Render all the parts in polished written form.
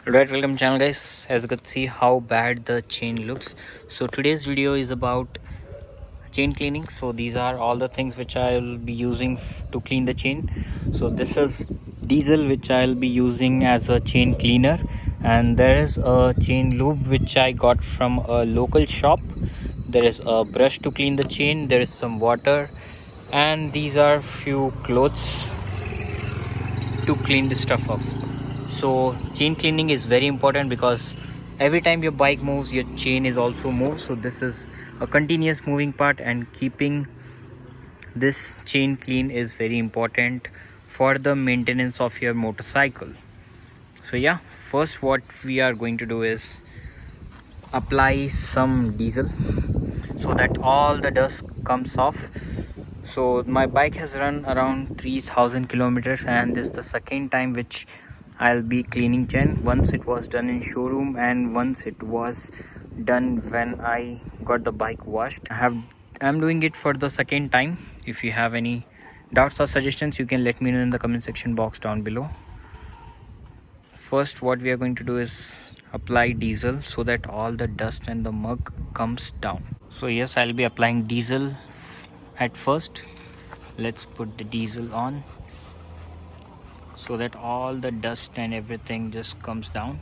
Right, welcome channel guys. As you can see how bad the chain looks. So today's video is about chain cleaning. So these are all the things which I will be using to clean the chain. So this is diesel which I'll be using as a chain cleaner, and there is a chain lube which I got from a local shop. There is a brush to clean the chain, there is some water, and these are few clothes to clean this stuff off. So chain cleaning is very important because every time your bike moves, your chain is also moved. So this is a continuous moving part, and keeping this chain clean is very important for the maintenance of your motorcycle. So yeah, first what we are going to do is apply some diesel so that all the dust comes off. So my bike has run around 3000 kilometers, and this is the second time which I'll be cleaning chain. Once it was done in showroom, and once it was done when I got the bike washed. I'm doing it for the second time. If you have any doubts or suggestions, you can let me know in the comment section box down below. First what we are going to do is apply diesel so that all the dust and the mug comes down. So yes, I'll be applying diesel at first. Let's put the diesel on so that all the dust and everything just comes down.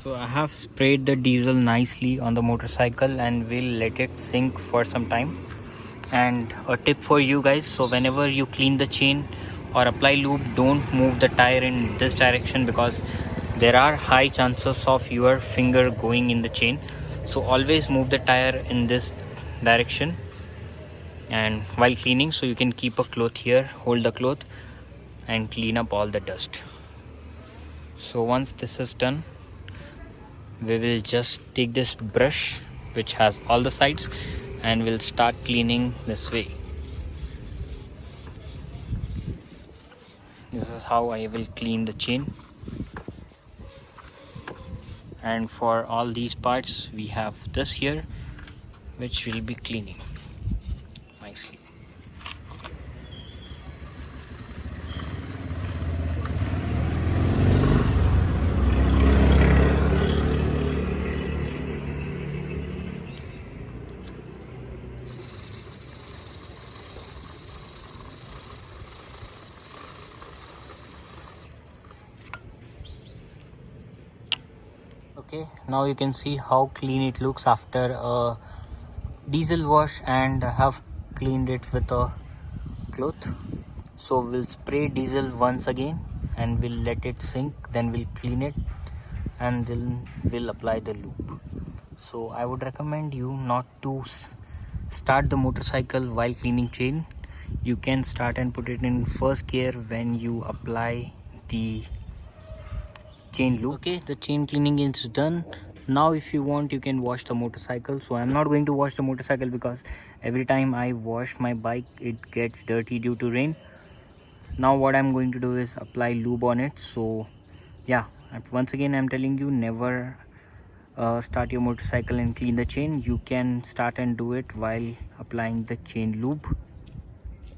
So I have sprayed the diesel nicely on the motorcycle and will let it sink for some time. And a tip for you guys, so whenever you clean the chain or apply lube, don't move the tire in this direction because there are high chances of your finger going in the chain. So always move the tire in this direction and while cleaning, so you can keep a cloth here, hold the cloth and clean up all the dust. So once this is done, we will just take this brush which has all the sides and we'll start cleaning this way. This is how I will clean the chain. And for all these parts we have this here which we'll be cleaning nicely. Okay, now you can see how clean it looks after a diesel wash, and I have cleaned it with a cloth. So we'll spray diesel once again and we'll let it sink, then we'll clean it and then we'll apply the lube. So I would recommend you not to start the motorcycle while cleaning chain. You can start and put it in first gear when you apply the chain lube. Okay, the chain cleaning is done. Now if you want, you can wash the motorcycle. So I'm not going to wash the motorcycle because every time I wash my bike it gets dirty due to rain. Now what I'm going to do is apply lube on it. So yeah, once again I'm telling you, never start your motorcycle and clean the chain. You can start and do it while applying the chain lube.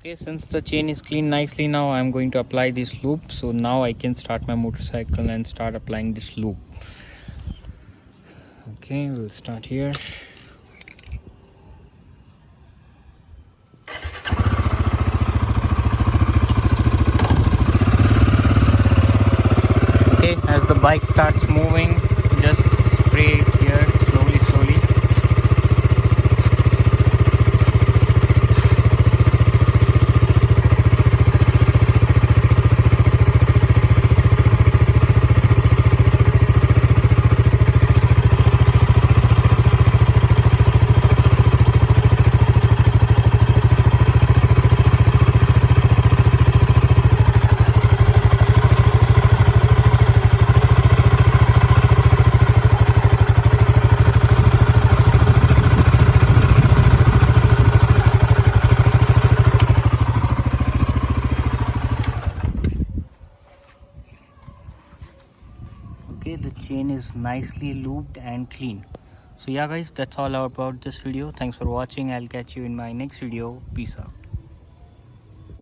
Okay, since the chain is cleaned nicely, now I'm going to apply this lube. So now I can start my motorcycle and start applying this lube. Okay, we'll start here. Okay, as the bike starts moving, just spray it here slowly. okay, the chain is nicely lubed and clean. So yeah guys, that's all about this video. Thanks for watching. I'll catch you in my next video. Peace out.